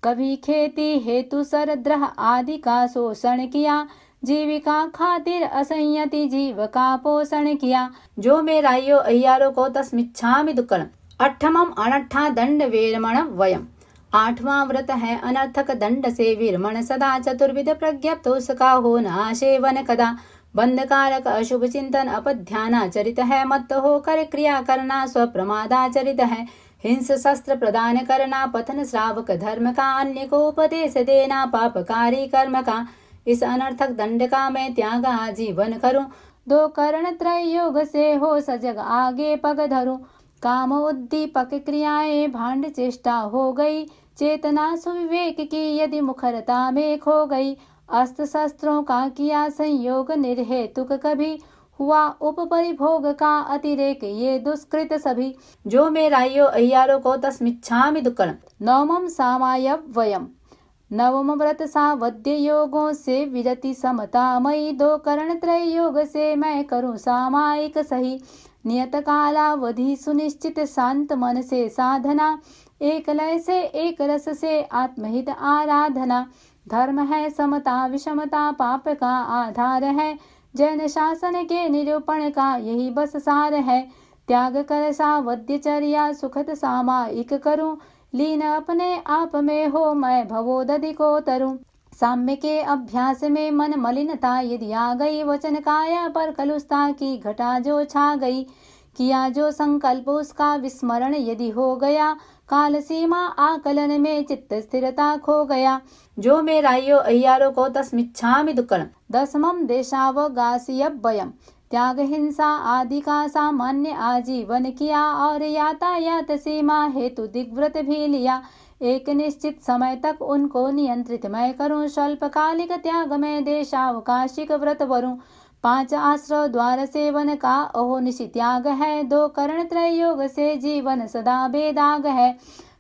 कभी खेती हेतु सरद्रह आदि का शोषण किया, जीविका खातिर असंयति जीव का पोषण किया। जो मेराइयो अय्यारो को तस्मिच्छामि दुक्कड़म। अठमम अनट्ठा दंड वीरमण वयम। 8वां व्रत है अनर्थक दंड से वीरमण सदा। चतुर्विध प्रज्ञप्त उसका होना सेवन कदा। बंधकारक अशुभ चिंतन अपध्यानाचरित है, मत होकर क्रिया करना स्वप्रमादाचरित है। हिंस शस्त्र प्रदान करना पथन श्रावक धर्म का, अन्य को उपदेश देना पापकारी कर्म का। इस अनर्थक दंड का मैं त्याग आजीवन करूं, 2 करण त्रय योग से हो सजग आगे पग धरूं। काम उद्दीपक क्रियाएं भांड चेष्टा हो गई, चेतना सुविवेक की यदि मुखरता में खो गई। अस्त्र शस्त्रों का किया संयोग निर्हेतुक कभी, हुआ उपपरिभोग का अतिरेक ये दुष्कृत सभी। जो मेराइयो अय्यारो को तस्मिच्छामि दुक्कड़म। 9मम सामाय वयम। 9वां व्रत सावध्य योगों से विरति समतामयी, 2 करण त्रय योग से मैं करूं सामायिक सही। नियत कालावधि सुनिश्चित शांत मन से साधना, एक लय से एक रस से आत्महित आराधना। धर्म है समता विषमता पाप का आधार है, जैन शासन के निरूपण का यही बस सार है। त्याग कर सावध्यचर्या सुखद सामायिक करूं, लीन अपने आप में हो मैं भवोदधि को तरूं। साम्य के अभ्यास में मन मलिनता यदि आ गई, वचन काया पर कलुषता की घटा जो छा गई। किया जो संकल्प उसका विस्मरण यदि हो गया, काल सीमा आकलन में चित्त स्थिरता खो गया। जो मेराइयो अय्यारो को तस्मिच्छामि दुक्कड़म। 10मम देशावगासियभ्ययम। त्याग हिंसा आदि का सामान्य आजीवन किया, और यातायात सीमा हेतु दिग्व्रत भी लिया। एक निश्चित समय तक उनको नियंत्रित मैं करूं, स्वल्पकालिक त्याग में देशावकाशिक व्रत वरूं। 5 आश्रव द्वार सेवन का अहोनिशि त्याग है, 2 करण त्रय योग से जीवन सदा बेदाग है।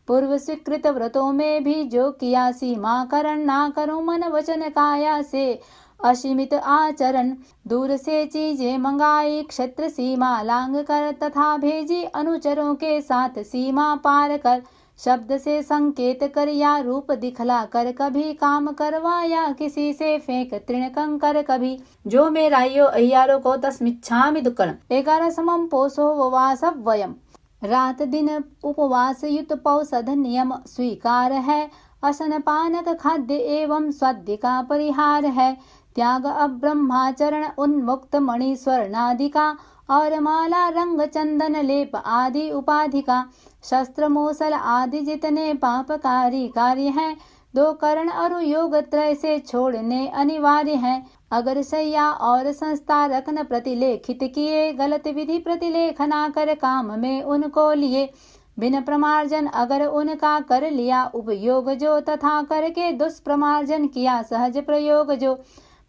पूर्व स्वीकृत व्रतों में भी जो किया सीमाकरण, ना करूं मन वचन काया से असीमित आचरण। दूर से चीजें मंगाई क्षेत्र सीमा लांग कर, तथा भेजी अनुचरों के साथ सीमा पार कर। शब्द से संकेत कर या रूप दिखला कर, कभी काम करवाया किसी से फेंक तृण कंकर कभी। जो मेराइयो अय्यारो को तस्मिच्छामि दुक्कड़म। 11मम पोषोपवासव्ययम। रात दिन उपवास युक्त पौषध नियम स्वीकार है, असन पानक खाद्य एवं स्वाद्य का परिहार है। त्याग अब्रह्माचरण उन्मुक्त मणि स्वर्णाधिका और माला रंग चंदन लेप आदि उपाधिका। शस्त्र मूसल आदि जितने पापकारी कार्य हैं, 2 करण और योग त्रय से छोड़ने अनिवार्य हैं। अगर सैया और संस्था रखन प्रतिलेखित किए, गलत विधि प्रतिलेखना कर काम में उनको लिए, बिन प्रमार्जन अगर उनका कर लिया उपयोग जो, तथा करके दुष्प्रमार्जन किया सहज प्रयोग जो।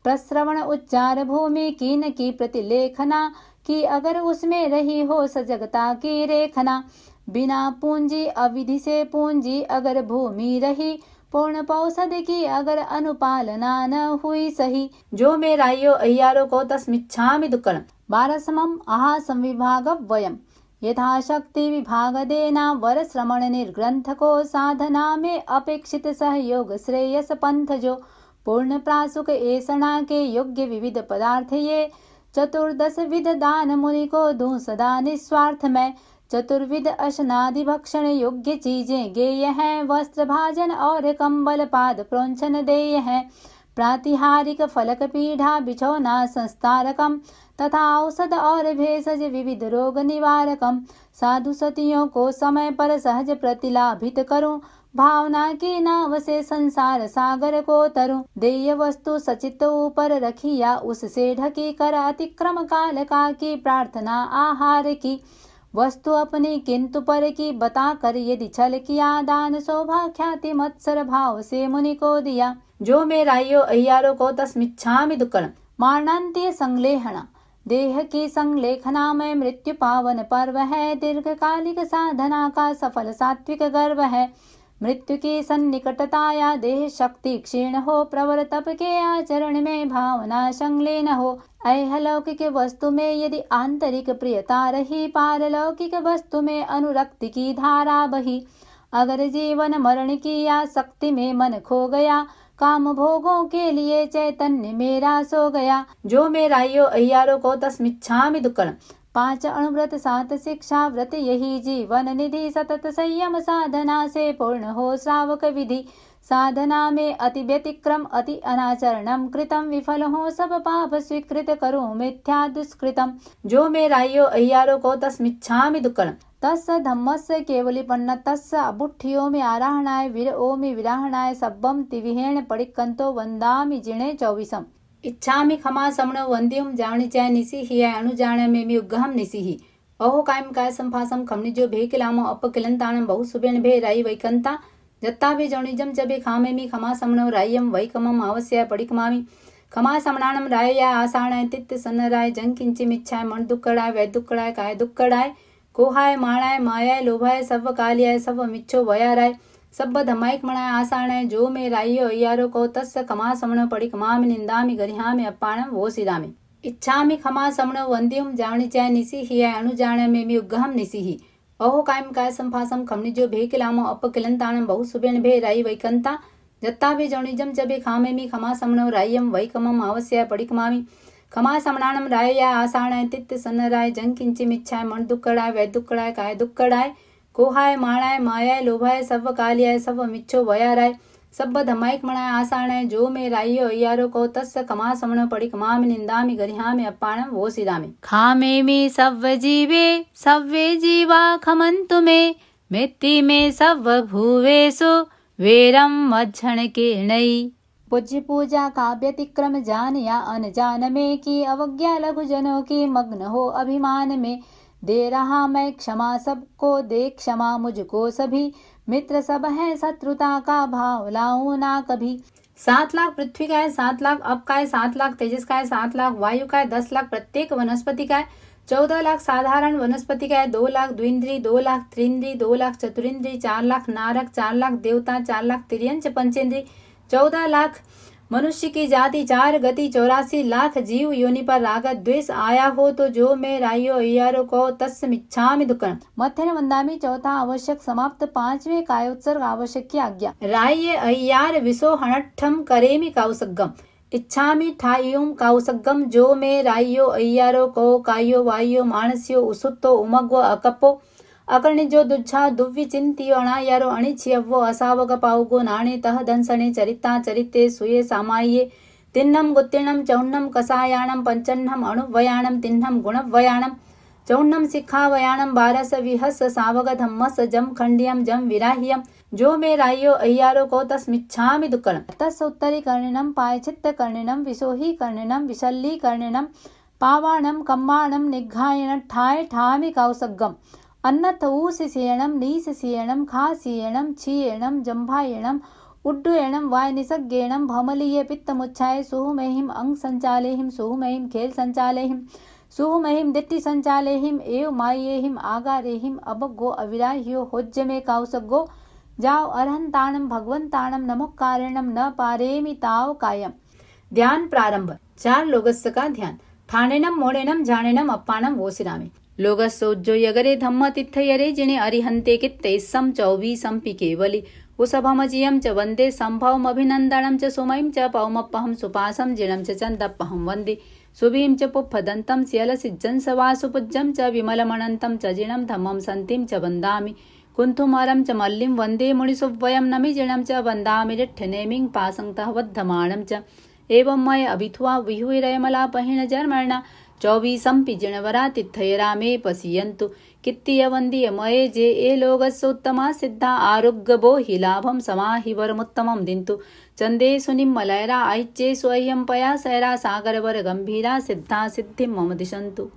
प्रश्रवण उच्चार भूमि कीन की प्रतिलेखना की, अगर उसमें रही हो सजगता की रेखना। बिना पूंजी अविधि से पूंजी अगर भूमि रही, पूर्ण पौषध की अगर अनुपालना न हुई सही। जो मे रायो अय्यारो को तस्मिच्छामि दुक्कड़म। 12 आहा संविभाग वयम यथाशक्ति विभाग देना वर श्रमण निर्ग्रंथ को, साधना में अपेक्षित सहयोग श्रेयस पंथ जो। पूर्ण प्रासुक ऐसणा के योग्य विविध पदार्थ ये, 14 विध दान मुनि को दूं सदा निस्वार्थ में। 14 अशनादि भक्षण योग्य चीजें गेय हैं, वस्त्र भाजन और कंबल पाद प्रोंछन देय हैं। प्रातिहारिक फलक पीढ़ा बिछौना संस्तारकम, तथा औषध और भेषज विविध रोग निवारकम। साधु सतियों को समय पर सहज प्रतिलाभित करूं, भावना की नाव से संसार सागर को तरूं। देय वस्तु सचित ऊपर रखिया, उससे ढकी कर अतिक्रम काल का की प्रार्थना आहार की। वस्तु अपनी किंतु पर की बता कर यदि छल किया, दान शोभा ख्याति मत्सर भाव से मुनि को दिया। जो मे रायो अय्यारो को तस्मिच्छामि दुक्कड़म। मारणांतीय संलेहना देह की संलेखना में मृत्यु पावन पर्व है, दीर्घकालिक साधना का सफल सात्विक गर्व है। मृत्यु की सन्निकटता या देह शक्ति क्षीण हो, प्रवर तप के आचरण में भावना संलीन हो। ऐहलौकिक वस्तु में यदि आंतरिक प्रियता रही, पारलौकिक वस्तु में अनुरक्ति की धारा बही। अगर जीवन मरण की या शक्ति में मन खो गया, काम भोगों के लिए चैतन्य मेरा सो गया। जो मे रायो अय्यारो को तस्मिच्छामि दुक्कड़म। 5 अणुव्रत 7 शिक्षा व्रत यही जीवन निधि, सतत संयम साधना से पूर्ण हो श्रावक विधि। साधना में अति व्यतिक्रम अति अनाचरणम कृतम, विफल हो सब पाप स्वीकृत करो मिथ्या दुष्कृतम। जो मे रायो अय्यारो को तस्मिच्छामि दुक्कड़म। तस्य धम्मस्य केवलीपन्न तस्य अबुठ्ठियो में आराहणाय वीर ओमि विराहणाय सब्बम तिविहेण पडिक्कंतो वंदामि जिणे 24। इच्छामि क्षमा समणो वंद्युम जावणिचाय निसिहि अणुजाण में उग्गहम निसिहि। अहो कायम काय संफासम खमनिजो भेकिलामो अपकिलंताणम बहु सुबेण भे राई वैकंता। जत्ता भी जौणिजम जबे खामेमि क्षमा समणो रायम वैकमम आवश्य पडिकमामि। क्षमा समणाणम राय आसाणाय तित्त सन्नराय जंग किंचिमिच्छाय मन दुक्कड़ाय वै दुक्कड़ाय काय दुक्कड़ाय। कोहाय माणाय मायाय लोभाय सव कालियाय सव मिच्छो वयाराय। सब धमाइक मणाय आसाणाय। जो मे रायो अय्यारो को तस्य क्षमा समणो पडिकमामि निंदामि गरिहामि अप्पाणम वो सिरामि। इच्छामि क्षमा समणो वंद्युम जावणिचाय निसिहि अणुजाण में उग्गहम निसिहि। अहो कायम काय संफासम खमनिजो भेकिलामो अपकिलंताणम बहु सुबेण भे राई वैकंता। जत्ता भी जौणिजम जबे खामेमि क्षमा समणो रायम वैकमम आवश्य पडिकमामि। क्षमा समणाणम राय आसाणाय तित्त सन्नराय जंग किंचिमिच्छाय मन दुक्कड़ाय वै दुक्कड़ाय काय दुक्कड़ाय। कोहाय माणाय मायाय लोभाय सव कालियाय सव मिच्छो वयाराय। सब धमाइक मणाय आसाणाय। जो मे रायो अय्यारो को तस्य क्षमा समणो पडिकमामि निंदामि गरिहामि अप्पाणम वो सिरामि। खामेमि सव्व जीवे सव्वे जीवा खमन्तु मे, मित्ति मे सव्व भुवेषु वेरम मज्झण कीर्णई। पूज्य पूजा का व्यतिक्रम जान या अनजान में की, अवज्ञा लघु जनों की मग्न हो अभिमान में। दे रहा मैं क्षमा सबको, दे क्षमा मुझको सभी। मित्र सब है शत्रुता का भाव लाऊं ना कभी। 7 लाख पृथ्वी का है, 7 लाख अप का है, 7 लाख तेजस का है, 7 लाख वायु का है, 10 लाख प्रत्येक वनस्पति का है, 14 लाख साधारण वनस्पति का है, 2 लाख द्विंद्री, 2 लाख त्रिंद्री, 2 लाख चतुरिंद्री, 4 लाख नारक, 4 लाख देवता, 4 लाख तिर्यंच पंचेंद्री, 14 लाख मनुष्य की जाति, 4 गति, 84 लाख जीव योनि पर राग द्वेष आया हो तो जो मैं रायो अय्यारो को तस्मिच्छामि दुक्कड़म। मध्य वंदामि। चौथा आवश्यक समाप्त। 5वें कायोत्सर्ग आवश्यक की आज्ञा। राय अय्यार विसो हणट्ठम करेमि काउसग्गम। इच्छामि ठायुम काउसग्गम। जो मैं रायो अय्यारो को कायो वायो मानस्यो उसुत्तो उमग्व अकप्पो अकर्णिजो दुच्छा दुव्वि चिंतियो अणायारो अणिच्छियव्वो असावग पाउगो नाणे तह दंसणे चरिता चरिते सुये सामाये तिन्नं गुत्तीर्णं चौर्णं कषायाणं पंचन्नं अणुव्ययाणं तिन्नं गुणव्ययाणं चौर्णं शिखावयाणं बारस विहस सावग धम्मस जम खंडियम जम विराह्यम जो मे राह्यो अय्यारो को तस्मिच्छामि दुक्कड़म तस्सोत्तरी कर्णिनं पायचित्त कर्णिनं विशोही कर्णिनं विशल्ली कर्णिनं पावाणं कम्माणं निघ्घायण ठाय ठामि कौसग्गम अन्नथ ऊसिसेयणं नीसिसेयणं खासियेणं क्षीयेणं जम्भायेणं उड्डयेणं वाय निसग्गेणं भमलीये पित्तमुच्छाय सुहुमेहिं अंग संचालेहिं सुहुमेहिं खेल संचालेहिं सुहुमेहिं दिट्टि संचालेहिं एव मायेहिं आगारेहिं अबगो अविराह्यो होज्जमे कौसग्गो जाओ अरहंताणम भगवंताणम नमोकारेणम न पारेमि ताव कायम। ध्यान प्रारंभ। 4 लोगस का ध्यान। ठाणेनम मोड़ेनम जानेनम अप्पानम वोसिरामि लोगस्सोज्जो यगरे धम्म तिथयरे जिने अरिहंते कित्तेस्सम 24 केवली उसभमजियं च वन्दे संभवमभिनन्दनं च सुमयं च पौमप्पहं सुपासं जिनं च चन्दप्पहं वन्दे सुभीं च पुप्फदन्तं स्यलसिज्जं सवासुपुज्जं च विमलमणन्तं च जिनं धम्मं सन्तिं च वन्दामि कुन्थुमरं च मल्लिं वन्दे मुनिसुव्वयं नमि जिनं च वन्दामि रिट्ठनेमिं पासंतः वद्धमाणं च एवं मय अभिथुआ विहुरयमलापहिण जर्मणा 24 जिणवरा तिथयरा मे पसियन्तु कित्तीय वन्दीय मये जे ए लोगस्सोत्तमा सिद्धा आरोग्यबो हि लाभं समाहि वरमुत्तमं दिन्तु चन्दे सुनिम्मलयरा ऐच्चे स्वयं पया सैरा सागरवर गंभीरा सिद्धा सिद्धिं मम दिशन्तु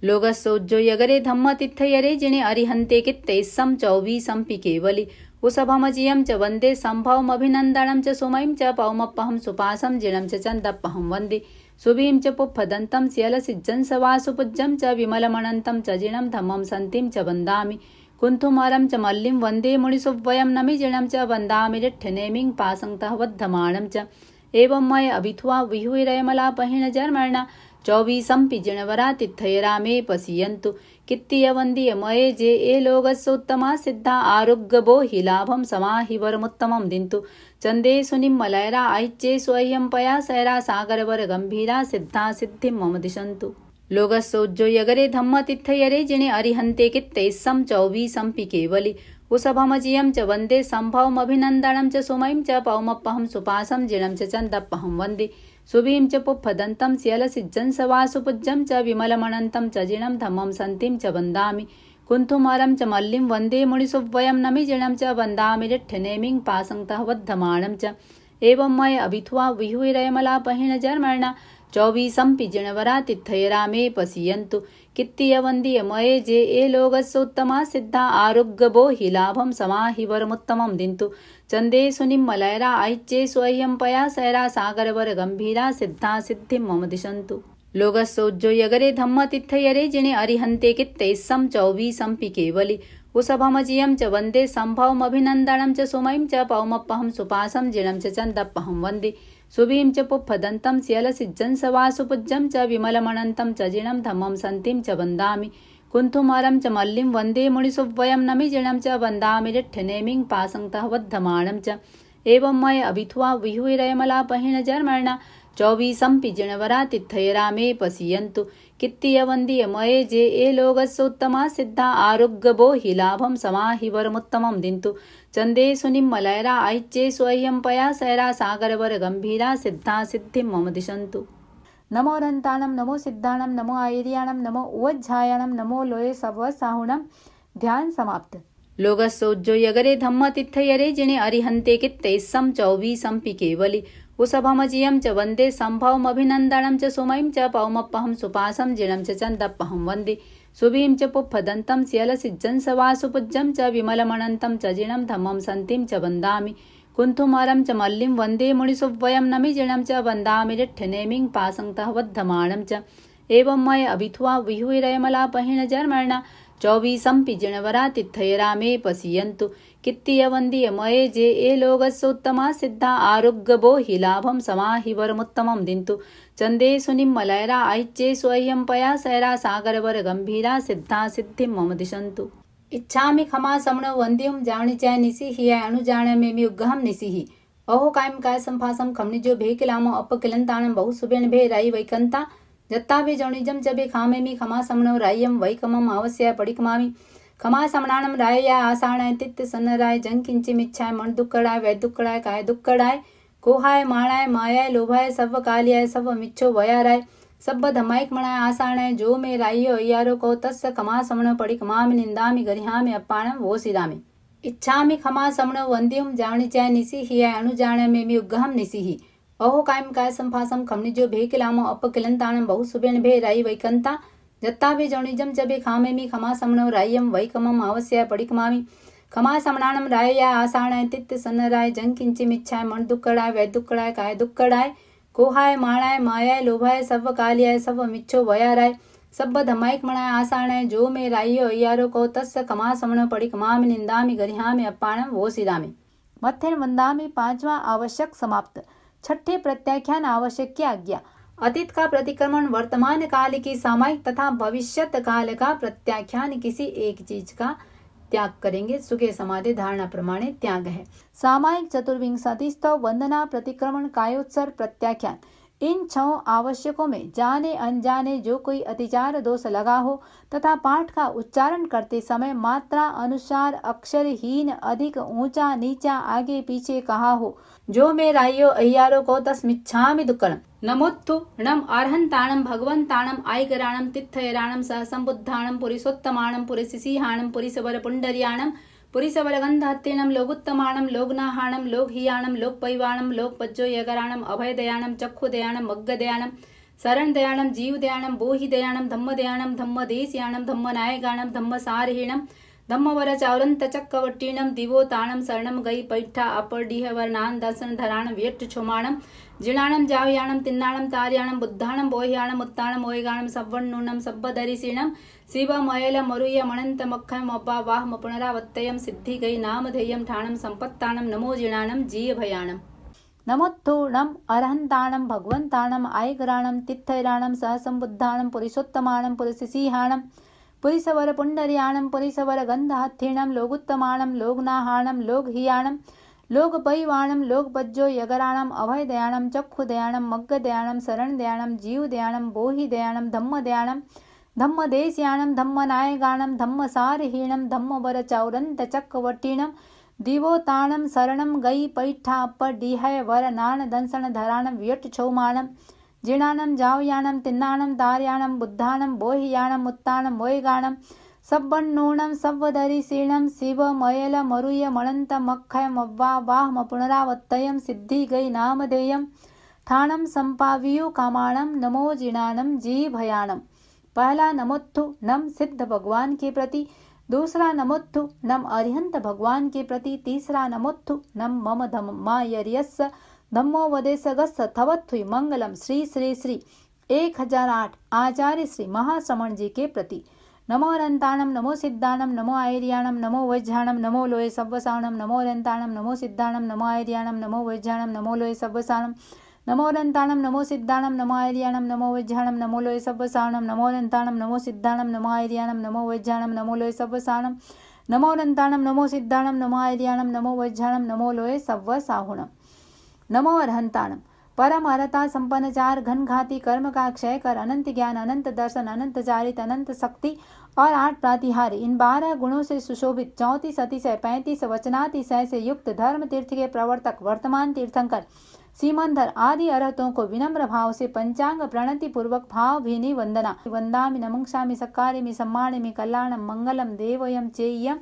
लोगस्सोज्जो यगरे धम्म तिथयरे जिने अरिहन्ते कित्तेस्सं 24 केवली उसभमजियं च वन्दे संभवमभिनन्दनं च सुमयं च पौमप्पहं सुपासं जिनं च चन्दप्पहं वन्दे सुभीं च पुप्फदन्तं स्यलसिज्जं सवासुपुज्जं च विमलमणन्तं च जिनं धम्मं सन्तिं च वन्दामि कुन्थुमरं च मल्लिं वन्दे मुनिसुव्वयं नमि जिनं च वन्दामि रिट्ठनेमिं पासंतः वद्धमाणं च एवं मय अभिथुआ विहुरयमलापहिण जर्मणा 24 जिणवरा तिथयरा मे पसियन्तु कित्तीय वन्दीय मये जे ए लोगस्सोत्तमा सिद्धा आरोग्यबो हि लाभं समाहि वरमुत्तमं दिन्तु चन्दे सुनिम्मलयरा ऐच्चे स्वयं पया सैरा सागरवर गंभीरा सिद्धा सिद्धिं मम दिशन्तु लोगस्सोज्जो यगरे धम्म तिथयरे जिने अरिहन्ते कित्तेस्सं 24 केवली उसभमजियं च वन्दे संभवमभिनन्दनं च सुमयं च पौमप्पहं सुपासं जिनं च चन्दप्पहं वन्दे सुभीं च पुप्फदन्तं स्यलसिज्जं सवासुपुज्जं च विमलमणन्तं च जिनं धम्मं सन्तिं च वन्दामि कुन्थुमरं च मल्लिं वन्दे मुनिसुव्वयं नमि जिनं च वन्दामि रिट्ठनेमिं पासंतः वद्धमाणं च एवं मय अभिथुआ विहुरयमलापहिण जर्मणा 24 जिणवरा तिथयरा मे पसियन्तु कित्तीय वन्दीय मये जे ए लोगस्सोत्तमा सिद्धा आरोग्यबो हि लाभं समाहि वरमुत्तमं दिन्तु चन्दे सुनिम्मलयरा ऐच्चे स्वयं पया सैरा सागरवर गंभीरा सिद्धा सिद्धिं मम दिशन्तु लोगस्सोज्जो यगरे धम्म तिथयरे जिने अरिहन्ते कित्तेस्सं 24 केवली उसभमजियं च वन्दे संभवमभिनन्दनं च सुमयं च पौमप्पहं सुपासं जिनं च चन्दप्पहं वन्दे सुभीं च पुप्फदन्तं स्यलसिज्जं सवासुपुज्जं च विमलमणन्तं च जिनं धम्मं सन्तिं च वन्दामि कुन्थुमरं च मल्लिं वन्दे मुनिसुव्वयं नमि जिनं च वन्दामि रिट्ठनेमिं पासंतः वद्धमाणं च एवं मय अभिथुआ विहुरयमलापहिण जर्मणा 24 जिणवरा तिथयरा मे पसियन्तु कित्तीय वन्दीय मये जे ए लोगस्सोत्तमा सिद्धा आरोग्यबो हि लाभं समाहि वरमुत्तमं दिन्तु चन्दे सुनिम्मलयरा ऐच्चे स्वयं पया सैरा सागरवर गंभीरा सिद्धा सिद्धिं मम दिशन्तु नमो अरहन्ताणं नमो सिद्धाणं नमो आयर्याणं नमो उवज्झायाणं नमो लोये सवसाहुणं। ध्यान समाप्त। लोगस्सोज्जो यगरे धम्म तिथयरे जिने अरिहन्ते कित्तेस्सं 24 केवली उसभमजियं च वन्दे संभवमभिनन्दनं च सुमयं च पौमप्पहं सुपासं जिनं च चन्दप्पहं वन्दे सुभीं च पुप्फदन्तं स्यलसिज्जं सवासुपुज्जं च विमलमणन्तं च जिनं धम्मं सन्तिं च वन्दामि कुन्थुमरं च मल्लिं वन्दे मुनिसुव्वयं नमि जिनं च वन्दामि रिट्ठनेमिं पासंतः वद्धमाणं च एवं मय अभिथुआ विहुरयमलापहिण जर्मणा 24 जिणवरा तिथयरा मे पसियन्तु कित्तीय वन्दीय मये जे ए लोगस्सोत्तमा सिद्धा आरोग्यबो हि लाभं समाहि वरमुत्तमं दिन्तु चन्दे सुनिम्मलयरा ऐच्चे स्वयं पया सैरा सागरवर गंभीरा सिद्धा सिद्धिं मम दिशन्तु इच्छामि खमा समणो वन्द्युं जावणिचाय निसिहि अणुजाण मेमि उग्गहं निसिहि अहो कायम काय संफासम खमनिजो भेकिलामो अपकिलंताणं बहुसुबेन भे राई वैकंता जत्ताभि जौणिजं चबे खामेमि खमा समणो राय्यं वैकमं आवस्याय पडिकमामि खमा समणाणं रायया आसाणाय तित्त सन्नराय जंकिंचिमिच्छाय मन दुक्कडाय वै दुक्कडाय काय दुक्कडाय कोहाय माणाय मायाय लोभाय सव्व कालियाय सव्व मिच्छो वयाराय सब्ब धमाइक मणाय आसाणाय जो मे राइयो अय्यारो को तस्य खमा समण पड़ी कमामि निंदामि गरिहामि अप्पाणम वो सिदामि इच्छामि खमा समण वंद्युम जावणिचाय निसी हियाय अनुजाण में मी उग्गहम निसी अहो कायम काय संफासम खमनिजो भेकिलामो अप किलंताणम बहु सुबेण भे राई वैकंता जत्ता भे जौणिजम जबे खामे मी खमा समणो रायम वैकमम आवस्या पड़ी कमामि खमा समणानम रायया आसाणाय तित्त सन्नराय जंग किंचिमिच्छाय मन दुक्कड़ाय वै दुक्कड़ाय काय दुक्कड़ाय कोहाय माणाय मायाय लोभाय सव्व कालियाय सव्व मिच्छो वयाराय सब्ब धमाइक मणाय आसाणाय जो मे राइयो अय्यारो को तस्य खमा समण पड़ी कमामि निंदामि गरिहामि अप्पाणम वो सिदामि मत्थेन वंदामि। पांचवा आवश्यक समाप्त। छठे प्रत्याख्यान आवश्यक की आज्ञा। अतीत का प्रतिक्रमण, वर्तमान काल की सामायिक तथा भविष्यत काल का प्रत्याख्यान किसी एक चीज का त्याग करेंगे। सुखे समाधि धारणा प्रमाणे त्याग है। सामायिक चतुर्विंशतिस्तव वंदना प्रतिक्रमण कायोत्सर प्रत्याख्यान। इन 6 आवश्यकों में जाने अनजाने जो कोई अतिचार दोष लगा हो तथा पाठ का उच्चारण करते समय मात्रा अनुसार अक्षरहीन अधिक ऊंचा नीचा आगे पीछे कहा हो, जो मे राइयो अय्यारो को तस्मिच्छामि दुक्कड़म। नमोत्थु नम अर्हंताणम भगवंताणम आयकराणम तित्थयराणम सहसंबुद्धाणम पुरिसोत्तमाणम पुरिसिसिहाणम पुरिसवर पुंडरियाणम पुरिसवर गंधहत्तीणम लोगुत्तमाणम लोगनाहाणम लोकहियाणम लोकपैवाणम लोकपज्जो यगराणम अभयदयाणम चक्षुदयाणम मग्गदयाणम शरणदयाणम जीवदयाणम बोहिदयाणम धम्मदयाणम धम्मदेशयाणम धम्मनायगाणम धम्मसारहीणम धम्मवर चावरंत चक्रवर्तीणम दिवोताणम शरणम गई पैठा अपरडीह वर्णान दर्शन धराणम व्यट्ट छोमाणम जिणाणम जावयाणम तिन्नाणम तार्याणम बुद्धाणम बोह्याणम उत्ताणम ओयगाणम सव्वन्नूणम सब्बदरिसीणम शिव मयल मरुय मणंत मक्खम अब्बा वाहम पुनरावत्तयम सिद्धि गई नामधेयम ठाणम संपत्ताणम नमो जिणाणम जीय भयाणम। नमोत्थो नम अर्हंताणम भगवंताणम आयकराणम तित्थैराणम सहसंबुद्धाणम पुरिसोत्तमाणम पुरिसिसिहाणम पुरिसवर पुंडरियाणम पुरिसवर गंधहत्थीणम लोगुत्तमाणम लोगनाहाणम लोकहियाणम लोकपैवाणम लोकपज्जो यगराणम अभयदयाणम चक्षुदयाणम मग्गदयाणम शरणदयाणम जीवदयाणम बोहिदयाणम धम्मदयाणम धम्मदेशयाणम धम्मनायगाणम धम्मसारहीणम धम्मवर चावरंत चक्रवर्तीणम दिवोताणम शरणम गई पैठा अपरडीहय वरनान दंसन धराणम व्यट्ट छौमाणम जिणाणम जावयाणम तिन्नाणम तार्याणम बुद्धाणम बोहियाणम उत्ताणम ओयगाणम सब्बन्नूणम सव्वदरिसीणम शिव मयल मरुय मणंत मक्खयम अव्वा वाहम पुनरावत्तयम सिद्धि गई नामधेयम ठाणम संपावियु कामाणम नमो जिणाणम जी भयाणम। पहला नमोत्थु नम सिद्ध भगवान के प्रति, दूसरा नमोत्थु नम अरिहंत भगवान के प्रति, तीसरा नमोत्थु नम मम धम्मायर्यस्य धम्मो वदेशगस्स थवत्थुई मंगलम श्री श्री श्री 1008 आचार्य श्री महाश्रमण जी के प्रति। नमो अनंताणम नमो सिद्धाणम नमो आयर्याणम नमो वज्झाणम नमो लोये सव्वसाणम नमो अनंताणम नमो सिद्धाणम नमो आयर्याणम नमो वज्झाणम नमो लोये सव्वसाणम नमो अनंताणम नमो सिद्धाणम नमो आयर्याणम नमो वज्झाणम नमो लोये सव्वसाणम नमो अनंताणम नमो सिद्धाणम नमो आयर्याणम नमो वज्झाणम नमो लोये सव्वसाणम नमो अनंताणम नमो सिद्धाणम नमो आयर्याणम नमो वज्झाणम नमो लोये सव्वसाहुणम। नमो अरहंताणम परम अरता संपन्न चार घन घाती कर्म का क्षय कर अनंत ज्ञान अनंत दर्शन अनंत चारित अनंत शक्ति और 8 प्रातिहारी इन 12 गुणों से सुशोभित 34 अतिशय 35 वचनातिशय से युक्त धर्म तीर्थ के प्रवर्तक वर्तमान तीर्थंकर सीमंधर आदि अरहतों को विनम्र भाव से पंचांग प्रणति पूर्वक भाव भीनी वंदना। वंदामि नमंक्षामि सक्कारिमि सम्मानिमि कल्याणम मंगलम देवयम चेय्यम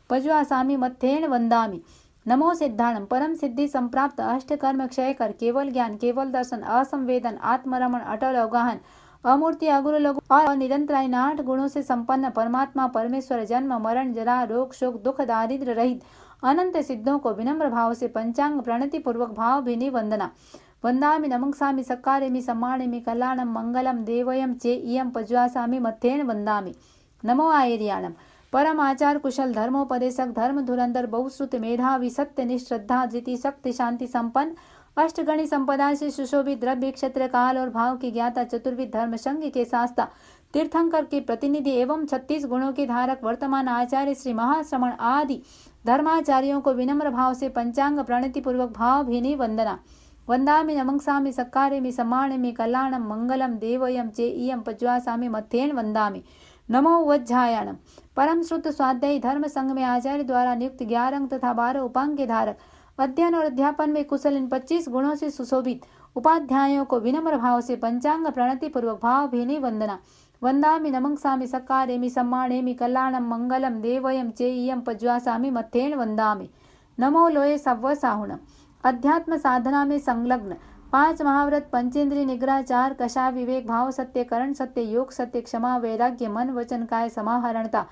पज्वासामि मत्थेन वंदामि। नमो सिद्धाणम परम सिद्धि संप्राप्त अष्ट कर्म क्षय कर केवल ज्ञान केवल दर्शन असंवेदन आत्मरमण अटल अवगाहन अमूर्ति अगुरु लघु और निरंतर इन 8 गुणों से संपन्न परमात्मा परमेश्वर जन्म मरण जरा रोग शोक दुख दारिद्र रहित अनंत सिद्धों को विनम्र भाव से पंचांग प्रणति पूर्वक भाव भीनी वंदना। वंदामि नमंक्षामि सक्कारिमि सम्मानिमि कल्याणम मंगलम देवयम चेय्यम पज्वासामि मत्थेन वंदामि। नमो आयर्याणम परम आचार कुशल धर्मोपदेशक धर्म धुरंधर बहुश्रुत मेधावी सत्य निश्रद्धा धृति शक्ति शांति संपन्न अष्टगणी संपदा से सुशोभित द्रव्य क्षेत्र काल और भाव की ज्ञाता चतुर्विध धर्म संघ के शास्ता तीर्थंकर के प्रतिनिधि एवं 36 गुणों के धारक वर्तमान आचार्य श्री महाश्रमण आदि धर्माचार्यों को विनम्र भाव से पंचांग प्रणति पूर्वक भाव भीनी वंदना। वंदामि नमंक्षामि सक्कारिमि सम्मानिमि कल्याणम मंगलम देवयम चेय्यम पज्वासामि मत्थेन वंदामि। नमो वज्झायाणम परम श्रुत स्वाध्यायी धर्म संघ में आचार्य द्वारा नियुक्त 11 अंग तथा 12 उपांग के धारक अध्ययन और अध्यापन में कुशल इन 25 गुणों से सुशोभित उपाध्यायों को विनम्र भाव से पंचांग प्रणति पूर्वक भावभीनी वंदना। वंदामि नमंसामि सकारेमि सम्मानेमि कल्याणं मंगलम देवयं चेयं पज्वासामि मथेन वंदामि। नमो लोये सव्वसाहुणम्। अध्यात्म साधना में संलग्न 5 महाव्रत, पंचेंद्रिय निग्रह, 4 कषाय, विवेक, भाव सत्य, करण सत्य, योग सत्य, क्षमा, वैराग्य, मन वचन काय समाहरणता,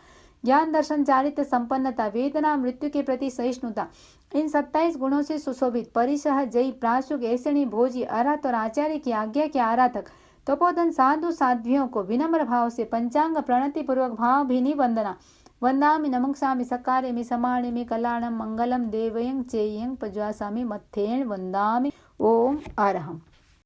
ज्ञान दर्शन चारित्र्य संपन्नता, वेदना मृत्यु के प्रति सहिष्णुता, इन 27 गुणों से सुशोभित परिसह जयी प्राशुक ऐसणी भोजी अरहत और आचार्य की आज्ञा के आराधक तपोधन साधु साध्वियों को विनम्र भाव से पंचांग प्रणति पूर्वक भावभीनी वंदना। वंदामि नमंसामि सकारेमि समाणेमि कल्याणं मंगलम देवयं चेयं पज्वासामि मथेन वंदामि। ओम अरहम्।